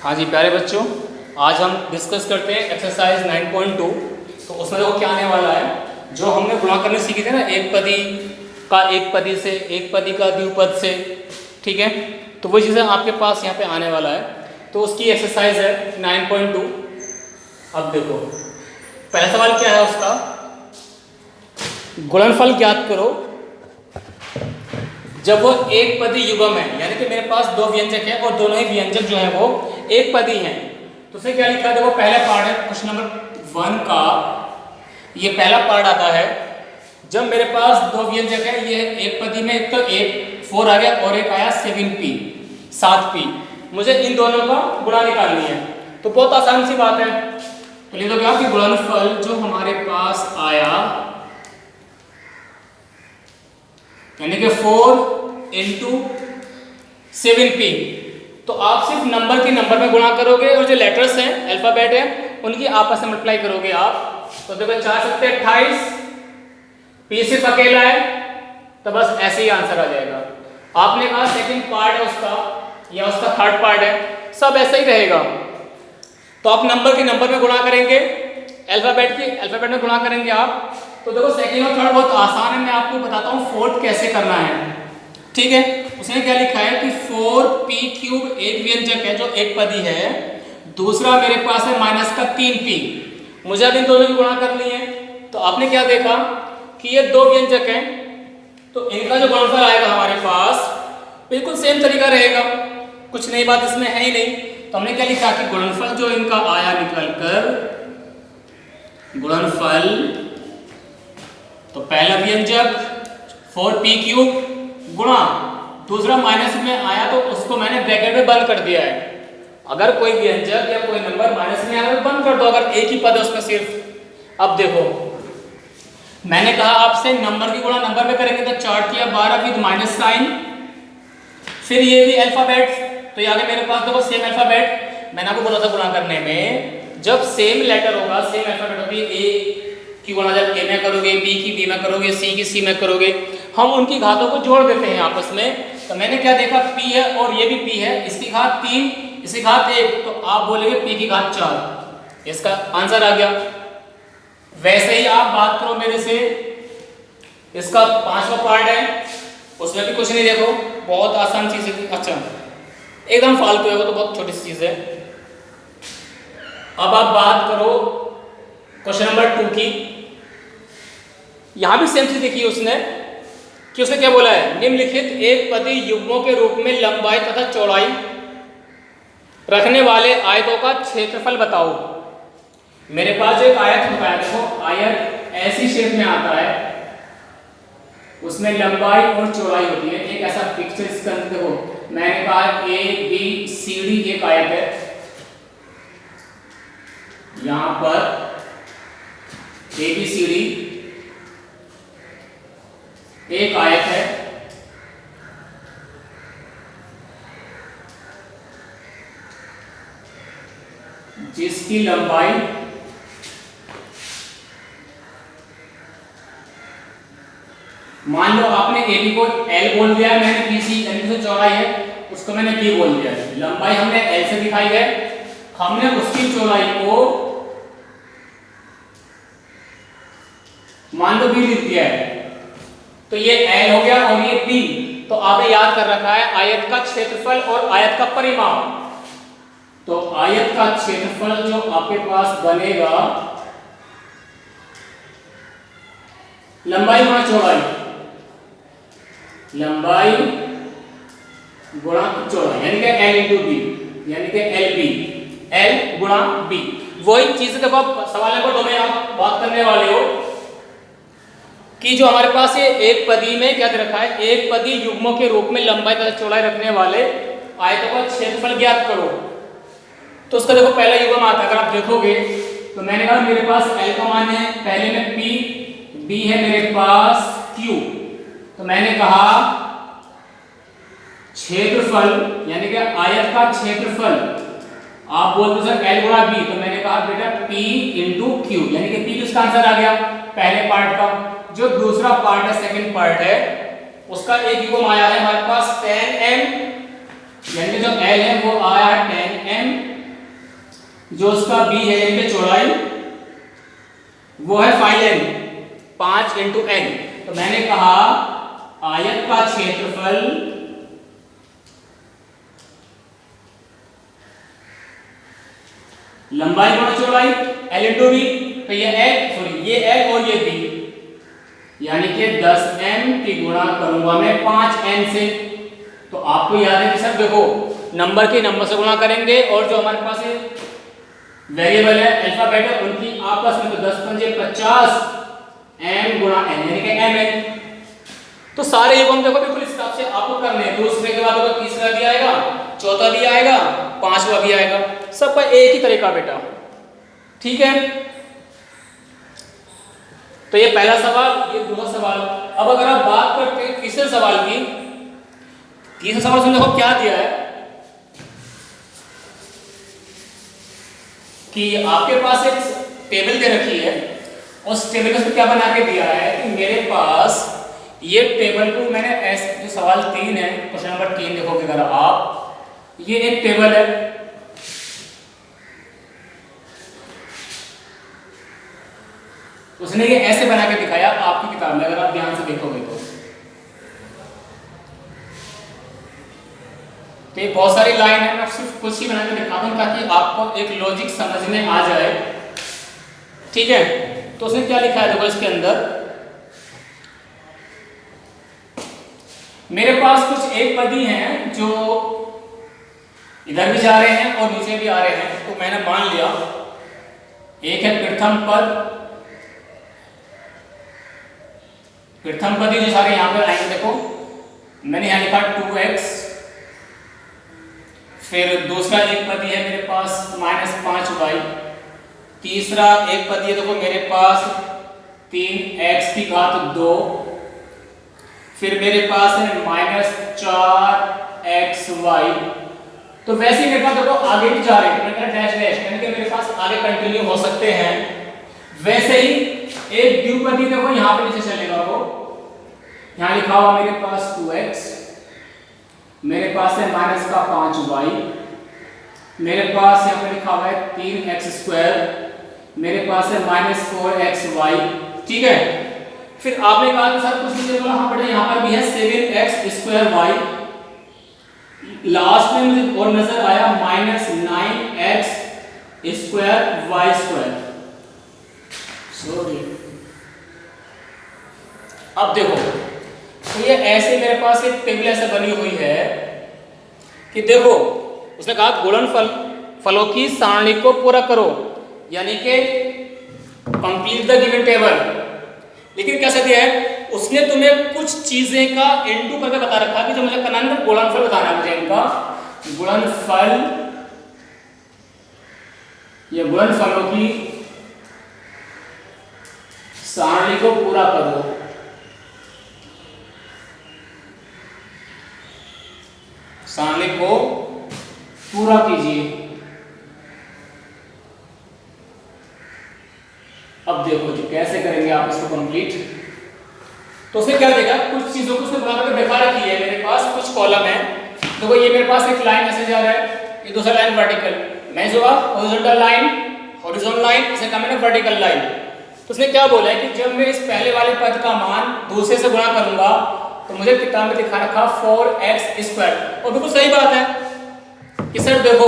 हाँ जी प्यारे बच्चों, आज हम डिस्कस करते हैं एक्सरसाइज 9.2। तो उसमें देखो क्या आने वाला है, जो हमने गुणा करने सीखे थे ना, एक पदी का एक पदी से, एक पदी का द्विपद से, ठीक है। तो वो चीज़ें आपके पास यहाँ पे आने वाला है। तो उसकी एक्सरसाइज है 9.2। अब देखो पहला सवाल क्या है उसका, गुणनफल ज्ञात करो जब वो एक पदी युग्म है, यानी कि मेरे पास दो व्यंजक है और दोनों ही व्यंजक जो है वो एक पदी हैं। तो उसने क्या लिखा है, देखो पहला पार्ट है क्वेश्चन नंबर 1 का, ये पहला पार्ट आता है जब मेरे पास दो व्यंजक है, ये एक पदी में एक तो एक 4 आ गया और एक आया 7p 7p। मुझे इन दोनों का गुणा निकालनी है। तो बहुत आसान सी बात है, तो लिख दोगे आपकी गुणनफल जो हमारे पास आया, यानी कि 4 इंटू 7p। तो आप सिर्फ नंबर की नंबर में गुणा करोगे और जो लेटर्स हैं, अल्फाबेट है, उनकी आपस में मल्टीप्लाई करोगे आप। तो देखो 4 7 28, p सिर्फ अकेला है, तो बस ऐसे ही आंसर आ जाएगा। आपने कहा सेकंड पार्ट है उसका या उसका थर्ड पार्ट है, सब ऐसा ही रहेगा। तो आप नंबर की नंबर में गुणा करेंगे, अल्फाबेट की अल्फाबेट में गुणा करेंगे आप। तो देखो सेकंड और थर्ड बहुत आसान है, मैं आपको बताता हूँ फोर्थ कैसे करना है, ठीक है। उसने क्या लिखा है कि 4p³ एक व्यंजक है जो एक पदी है, दूसरा मेरे पास है माइनस का 3p। मुझे अब इन दोनों की गुणा करनी है। तो आपने क्या देखा कि ये दो व्यंजक हैं, तो इनका जो गुणनफल आएगा हमारे पास बिल्कुल सेम तरीका रहेगा, कुछ नई बात इसमें है ही नहीं। तो हमने क्या लिखा कि गुणनफल जो इनका आया निकल कर, गुणनफल तो पहला व्यंजक 4p³ गुणा दूसरा माइनस में आया तो उसको मैंने ब्रैकेट में बंद कर दिया है। अगर कोई व्यंजक या कोई नंबर माइनस में आया तो बंद कर दो, अगर एक ही पद है उसमें सिर्फ। अब देखो मैंने कहा आपसे नंबर की गुणा नंबर में करेंगे, तो 4 किया 12 विद माइनस साइन, फिर ये भी अल्फाबेट। तो ये आगे मेरे पास देखो सेम अल्फाबेट। मैंने आपको बोला था गुणा करने में जब सेम लेटर होगा, सेम अल्फाबेट होगी, ए की गुणा जब ए में करोगे, बी की बी में करोगे, सी की सी में करोगे, हम उनकी घातों को जोड़ देते हैं आपस में। तो मैंने क्या देखा, p है और ये भी p है, इसकी घात 3, इसकी घात 1, तो आप बोलेंगे p की घात 4, इसका आंसर आ गया। वैसे ही आप बात करो मेरे से, इसका 5वां पार्ट है, उसमें भी कुछ नहीं, देखो बहुत आसान चीज है। अच्छा एकदम फालतू है वो, तो बहुत छोटी सी चीज है। अब आप बात करो क्वेश्चन नंबर 2 की। यहां भी सेम चीज देखी उसने कि उसने क्या बोला है, निम्नलिखित एक पदी युग्मों के रूप में लंबाई तथा चौड़ाई रखने वाले आयतों का क्षेत्रफल बताओ। मेरे पास जो एक आयत होता है, देखो आयत ऐसी शेप में आता है, उसमें लंबाई और चौड़ाई होती है। एक ऐसा पिक्चर इसके अंदर देखो, मैंने कहा ABCD एक आयत है, यहां पर ABCD एक आयत है, जिसकी लंबाई मान लो आपने AB को L बोल दिया है, मैंने BC यानी जो चौड़ाई है उसको मैंने B बोल दिया है। लंबाई हमने L से दिखाई है, हमने उसकी चौड़ाई को मान लो B लिख दिया है, तो ये L हो गया और ये B। तो आपने याद कर रखा है आयत का क्षेत्रफल और आयत का परिमाप। तो आयत का क्षेत्रफल जो आपके पास बनेगा, लंबाई गुणा चौड़ाई, लंबाई गुणा चौड़ाई, यानी कि L इंटू B, यानी कि LB, L गुणा B। वही चीज देखो आप सवाल नंबर 2 में आप बात करने वाले हो कि जो हमारे पास ये एक पदी में क्या दे रखा है, एक पदी युग्मों के रूप में लंबाई तथा चौड़ाई रखने वाले आयतों का क्षेत्रफल ज्ञात करो। तो उसका देखो पहला युग्म आता है, अगर आप देखोगे तो मैंने कहा मेरे पास L का मान है पहले में P, B है मेरे पास Q। तो मैंने कहा क्षेत्रफल यानी कि आयत का क्षेत्रफल, आप बोलते सर L गुणा B, तो मैंने कहा बेटा P इंटू Q, यानी कि P किसका आंसर आ गया पहले पार्ट का। जो दूसरा पार्ट है, सेकंड पार्ट है, उसका एक युग्म आया है हमारे पास 10m, यानी कि जो L है वो आया है 10m जो उसका b है यानी कि चौड़ाई वो है 5n, 5 इंटू n। तो मैंने कहा आयत का क्षेत्रफल लंबाई गुणा चौड़ाई l इंटू b। तो ये l और ये b यानी कि 10n की गुणा करूंगा मैं 5n से। तो आपको याद है कि सर देखो नंबर के नंबर से गुणा करेंगे और जो हमारे पास वेरिएबल है अल्फा बीटा उनकी आपस में, तो 10 पंजे 50 m गुणा n यानी कि mn। तो सारे युग्म देखो बिल्कुल इस हिसाब से आपको करने हैं। दूसरे के बाद होगा तीसरा भी आएगा, चौथा भी आएगा, पांचवा भी आएगा, सबका एक ही तरीका बेटा, ठीक है। तो ये पहला सवाल, ये दूसरा सवाल। अब अगर आप बात करते हैं तीसरे सवाल की, तीसरा सवाल में देखो क्या दिया है कि आपके पास एक टेबल दे रखी है, उस टेबल में क्या बना के दिया है कि मेरे पास ये टेबल को मैंने ऐसे, जो सवाल 3 है, क्वेश्चन नंबर 3 देखोगे अगर आप, ये एक टेबल है, उसने ये ऐसे बना के दिखाया आपकी किताब में, अगर आप ध्यान से देखोगे तो ये बहुत सारी लाइन है, मैं सिर्फ कुछ ही बना के दिखाता हूं ताकि आपको एक लॉजिक समझ में आ जाए, ठीक है। तो उसने क्या लिखा है देखो इसके अंदर, मेरे पास कुछ एक पदी हैं जो इधर भी जा रहे हैं और नीचे भी आ रहे हैं। तो मैंने मान लिया एक है प्रथम पद, प्रथम पदी जो सारे यहां पर आएंगे, देखो मैंने यहां लिखा 2x, फिर दूसरा एक पदी है मेरे पास -5y, तीसरा एक पदी है देखो मेरे पास 3x की घात 2, फिर मेरे पास है -4xy। तो वैसे ही मेरे पास देखो आगे भी जा रहे हैं, मैंने डैश डैश यानी कि मेरे पास आगे कंटिन्यू हो सकते हैं। वैसे ही एक द्विपदी देखो यहाँ पे नीचे चलेगा, वो यहाँ लिखा हुआ मेरे पास 2x, मेरे पास है -5y, मेरे पास यहाँ पे लिखा हुआ है 3x², मेरे पास है -4xy, ठीक है। फिर आपने कहा कि सर कुछ नीचे बोला, हाँ बेटा यहाँ पर भी है 7x²y, लास्ट में मुझे और नजर आया -9x²y²। सॉरी, अब देखो तो ये ऐसे मेरे पास एक टेबल ऐसे बनी हुई है कि देखो उसने कहा गुणनफल फलों की सारणी को पूरा करो, यानी कि कंप्लीट द गिवन टेबल। लेकिन कैसे दिया है उसने तुम्हें कुछ चीजें का इनटू करके बता रखा कि जो मुझे करना है गुणनफल बताना है मुझे इनका, गुणनफल, ये गुणनफलों की सारणी को पूरा करो। सारणी को पूरा कीजिए। अब देखो जी कैसे करेंगे आप इसको कंप्लीट। तो उसने क्या देखा, कुछ चीजों को उसने बना करके दिखा रखी है मेरे पास, कुछ कॉलम है। देखो ये मेरे पास एक लाइन ऐसे जा रहा है, ये दूसरा लाइन वर्टिकल, मैं जो हॉरिजॉन्टल लाइन, हॉरिजॉन्टल लाइन, इसे कहा मैंने वर्टिकल लाइन। तो उसने क्या बोला है कि जब मैं इस पहले वाले पद का मान दूसरे से गुणा करूंगा तो मुझे किताब में दिखा रखा 4x²। और बिल्कुल सही बात है कि सर देखो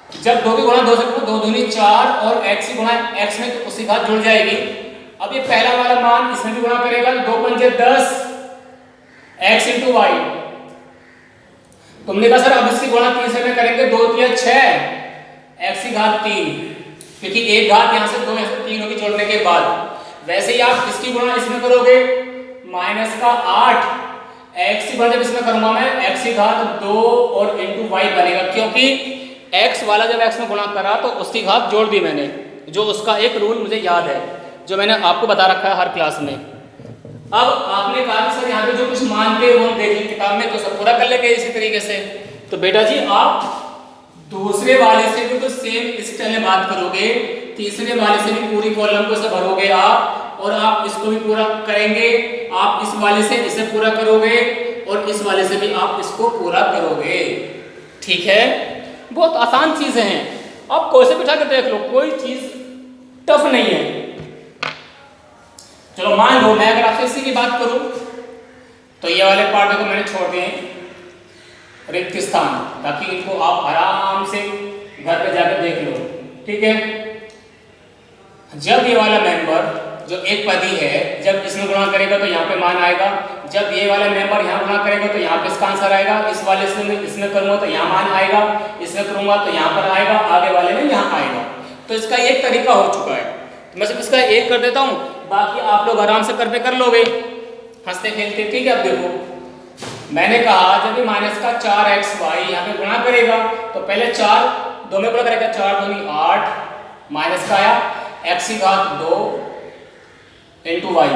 जब 2 की गुणा 2 से करो, 2 दूनी 4 और x की गुणा x में तो उसकी घात जुड़ जाएगी। अब ये पहला वाला मान इसमें भी गुणा करेगा, 2 पंजे 10 x × y। तुमने कहा सर अब इसकी गुणा 3 से में करेंगे, 2 × 6 x की घात 3, क्योंकि एक घात यहाँ से 2 यहाँ से 3 होगी जोड़ने के बाद। वैसे ही आप इसकी गुणा इसमें करोगे -8 x की गुणा जब इसमें करूंगा मैं x की घात 2 और × y बनेगा, क्योंकि x वाला जब x में गुणा करा तो उसकी घात जोड़ दी मैंने, जो उसका एक रूल मुझे याद है जो मैंने आपको बता रखा है हर क्लास में। अब आपने कहा कि सर यहाँ पे जो कुछ मानते हैं वो हम देख लें किताब में, तो सब पूरा कर लेंगे इसी तरीके से। तो बेटा जी आप दूसरे वाले से भी तो सेम इस तरह बात करोगे, तीसरे वाले से भी पूरी कॉलम को सब भरोगे आप, और आप इसको भी पूरा करेंगे, आप इस वाले से इसे पूरा करोगे और इस वाले से भी आप इसको पूरा करोगे, ठीक है। बहुत आसान चीजें हैं। आप कोई से बिठा के देख लो, कोई चीज टफ नहीं है। चलो मान लो मैं अगर आपसे इसी की बात करूं तो ये वाले पार्ट को मैंने छोड़ दिए रिक्त स्थान, ताकि इनको आप आराम से घर पे जाकर देख लो, ठीक है। जब ये वाला मेंबर जो एक पदी है, जब इसमें गुणा करेगा तो यहाँ पे मान आएगा, जब ये वाला मेंबर यहाँ गुणा करेगा तो यहाँ पे इसका आंसर आएगा, इस वाले से इसमें करूंगा तो यहाँ मान आएगा, इसमें करूंगा तो यहाँ पर आएगा, आगे वाले में यहाँ आएगा। तो इसका एक तरीका हो चुका है, तो मैं सिर्फ इसका एक कर देता हूँ, बाकी आप लोग आराम से घर पे कर लोगे हंसते खेलते, ठीक है। अब देखो मैंने कहा जब भी माइनस का 4xy यहाँ पे गुणा करेगा तो पहले 4 2 में गुणा करेगा, 4 दूनी 8 माइनस का आया x की घात 2 इंटू वाई,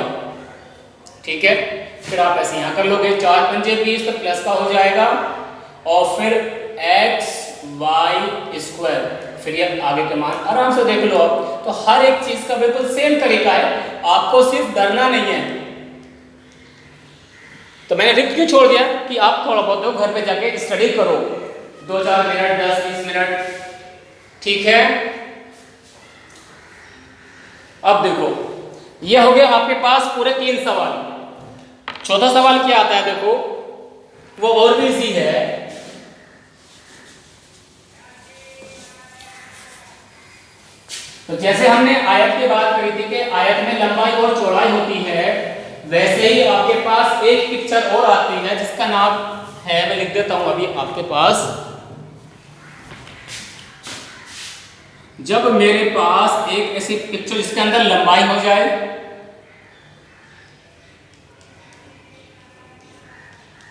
ठीक है। फिर आप ऐसे यहाँ कर लोगे 4 पंजे 20 तो प्लस का हो जाएगा और फिर x y स्क्वायर, फिर ये आगे के मान आराम से देख लो आप। तो हर एक चीज का बिल्कुल सेम तरीका है, आपको सिर्फ डरना नहीं है। तो मैंने रिक्त क्यों छोड़ दिया कि आप थोड़ा बहुत घर पे जाके स्टडी करो 2-4 मिनट 10-20 मिनट, ठीक है। अब देखो ये हो गया आपके पास पूरे 3 सवाल। चौथा सवाल क्या आता है, देखो वो और भी इजी है। तो जैसे हमने आयत की बात करी थी कि आयत में लंबाई और चौड़ाई होती है, वैसे ही आपके पास एक पिक्चर और आती है जिसका नाम है, मैं लिख देता हूं अभी आपके पास। जब मेरे पास एक ऐसी पिक्चर जिसके अंदर लंबाई हो जाए,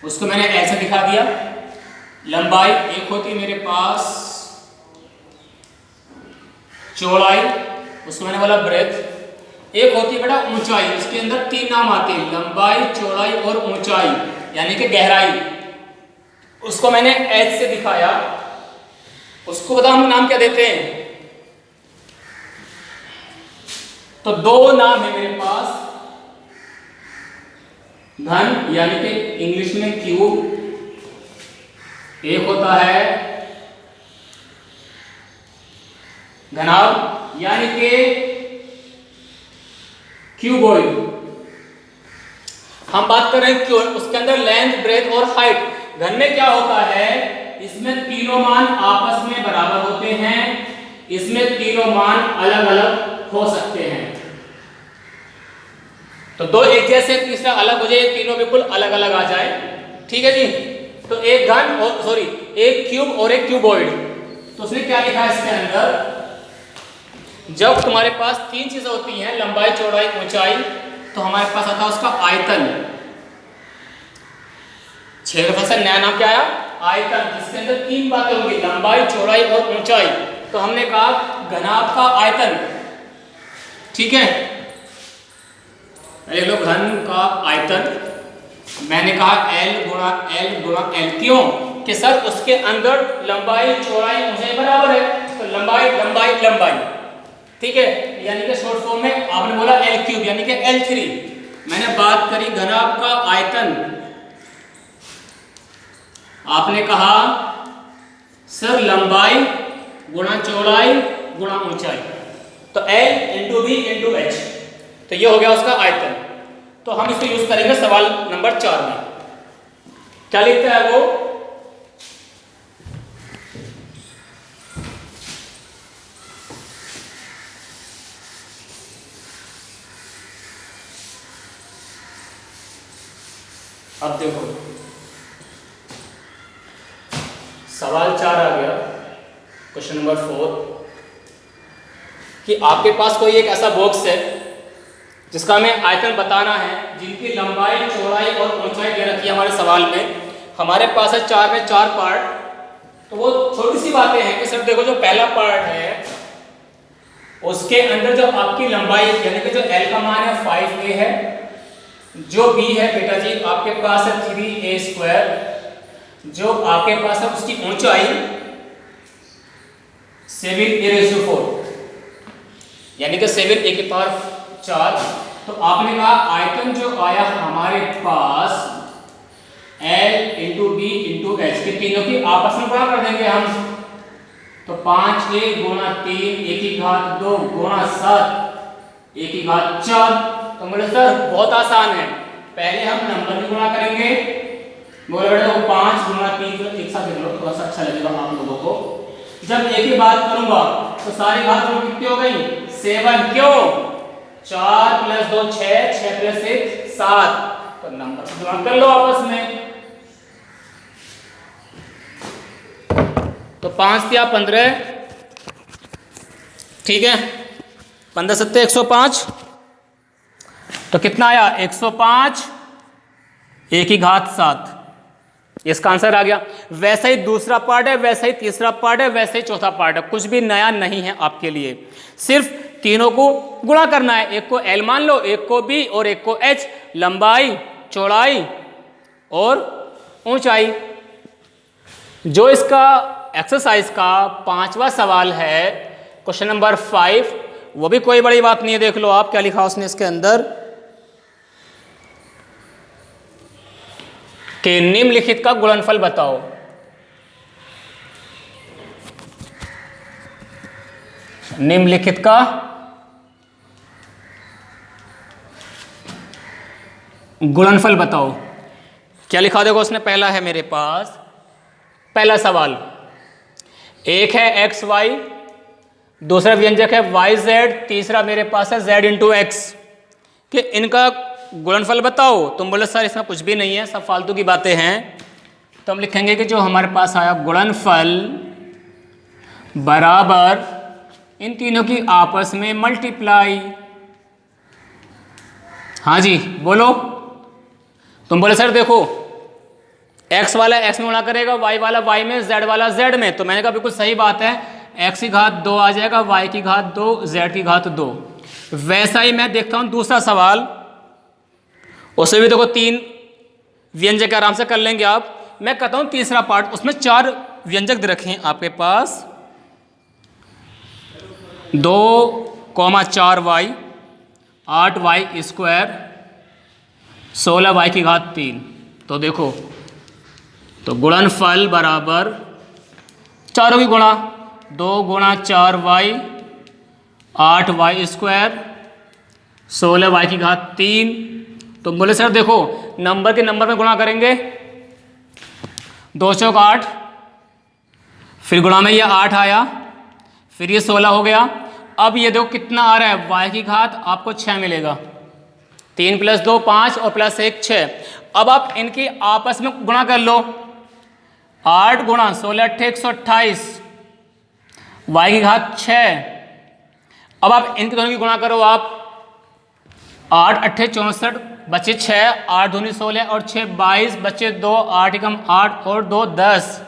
उसको मैंने ऐसे दिखा दिया। लंबाई एक होती मेरे पास, चौड़ाई उसको मैंने बोला ब्रेथ, एक होती है बेटा ऊंचाई, इसके अंदर 3 नाम आते हैं, लंबाई चौड़ाई और ऊंचाई यानी कि गहराई। उसको मैंने एच से दिखाया, उसको बताओ हम नाम क्या देते हैं। तो 2 नाम है मेरे पास, घन यानी कि इंग्लिश में क्यूब, एक होता है घनाभ यानी कि क्यूबॉइड। हम बात कर रहे हैं क्यों, उसके अंदर लेंथ ब्रेथ और हाइट। घन में क्या होता है, इसमें तीनों मान आपस में बराबर होते हैं, इसमें तीनों मान अलग अलग हो सकते हैं। तो 2 एक जैसे, तीसरा अलग हो जाए, तीनों बिल्कुल अलग अलग आ जाए, ठीक है जी। तो एक घन और सॉरी एक क्यूब और एक क्यूबॉइड। तो उसने क्या लिखा है इसके अंदर, जब तुम्हारे पास 3 चीजें होती हैं, लंबाई चौड़ाई ऊंचाई, तो हमारे पास आता है उसका आयतन। 6 दफा से नया नाम क्या आया, आयतन, जिसके अंदर 3 बातें होंगी, लंबाई चौड़ाई और ऊंचाई। तो हमने कहा घनाभ का आयतन, ठीक है। देख लो घन का आयतन, मैंने कहा L गुणा L, क्यों कि सर उसके अंदर लंबाई चौड़ाई ऊंचाई बराबर है, तो लंबाई लंबाई लंबाई, ठीक है। यानी कि शॉर्ट फॉर्म में आपने बोला L क्यूब यानी कि L3। मैंने बात करी घनाभ का आयतन, आपने कहा सर लंबाई गुणा चौड़ाई गुणा ऊंचाई, तो L into B into H, तो ये हो गया उसका आयतन। तो हम इसको यूज करेंगे सवाल नंबर 4 में। क्या लिखता है वो, अब देखो सवाल 4 आ गया, क्वेश्चन नंबर 4, कि आपके पास कोई एक ऐसा बॉक्स है जिसका हमें आयतन बताना है, जिनकी लंबाई चौड़ाई और ऊंचाई दे रखी है हमारे सवाल में। हमारे पास है 4 में 4 पार्ट। तो वो छोटी सी बातें हैं कि सर देखो जो पहला पार्ट है उसके अंदर जो आपकी लंबाई यानी कि जो L का मान है 5a है, जो B है बेटा जी आपके पास है 3a स्क्वायर, जो आपके पास है उसकी ऊंचाई 7a⁴ यानी कि 7a की पावर 4। तो आपने कहा आयतन जो आया हमारे पास L into B into H के तीनों की आपस में गुणा कर देंगे हम, तो 5a गुणा 3 a की घात 2 गुणा 7 a की घात 4। तो बोले सर बहुत आसान है, पहले हम नंबर की गुणा करेंगे। बोले बेटा वो 5 गुणा 3 तो एक साथ लिख लो, थोड़ा सा अच्छा लगेगा आप लोगों को। जब a की बात करूंगा तो सारी घात कितनी हो गई 7, क्यों 4 + 2 6, 6 + 1 7। तो नंबर से गुणा कर लो आपस में। तो 5 या 15, ठीक है, 15 7 105। तो कितना आया 105 a की घात 7, इसका आंसर आ गया। वैसे ही दूसरा पार्ट है, वैसे ही तीसरा पार्ट है, वैसे ही चौथा पार्ट है, कुछ भी नया नहीं है आपके लिए। सिर्फ तीनों को गुणा करना है, एक को L मान लो, एक को B और एक को H, लंबाई चौड़ाई और ऊंचाई। जो इसका एक्सरसाइज का 5वां सवाल है, क्वेश्चन नंबर 5, वो भी कोई बड़ी बात नहीं है। देख लो आप क्या लिखा उसने इसके अंदर कि निम्नलिखित का गुणनफल बताओ। निम्नलिखित का गुणनफल बताओ। क्या लिखा देखो उसने, पहला है मेरे पास, पहला सवाल एक है एक्स वाई, दूसरा व्यंजक है वाई जेड, तीसरा मेरे पास है जेड इंटू एक्स, कि इनका गुणनफल बताओ। तुम बोले सर इसमें कुछ भी नहीं है, सब फालतू की बातें हैं। तो हम लिखेंगे कि जो हमारे पास आया गुणनफल बराबर इन तीनों की आपस में मल्टीप्लाई। हाँ जी बोलो। तुम बोले सर देखो x वाला x में गुणा करेगा, y वाला y में, z वाला z में। तो मैंने कहा बिल्कुल सही बात है, x की घात 2 आ जाएगा, y की घात 2, z की घात 2। वैसा ही मैं देखता हूं दूसरा सवाल, उसमें भी देखो 3 व्यंजक आराम से कर लेंगे आप। मैं कहता हूं तीसरा पार्ट, उसमें 4 व्यंजक दे रखे हैं आपके पास, 2,4y, 8y स्क्वायर, 16y की घात 3। तो देखो, तो गुणनफल बराबर चारों की गुणा, 2 गुणा 4y, 8y स्क्वायर, 16y की घात 3। तो बोले सर देखो नंबर के नंबर में गुणा करेंगे, 2 चौक 8, फिर गुणा में ये 8 आया, फिर ये 16 हो गया। अब ये देखो कितना आ रहा है, y की घात आपको 6 मिलेगा, 3 + 2 5 और +1 6। अब आप इनकी आपस में गुणा कर लो, 8 गुणा 16 × 8 128, y की घात 6। अब आप इनके दोनों की गुणा करो आप, 8 × 8 64 बचे 6, 8 दूनी 16 और 6 22 बचे 2, 8 एकम 8 और 2 10,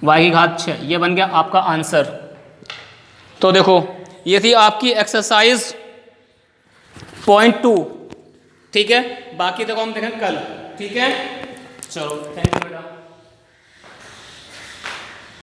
y की घात 6। ये बन गया आपका आंसर। तो देखो ये थी आपकी एक्सरसाइज पॉइंट 2, ठीक है। बाकी देखो हम देखें कल, ठीक है। चलो थैंक यू बेटा।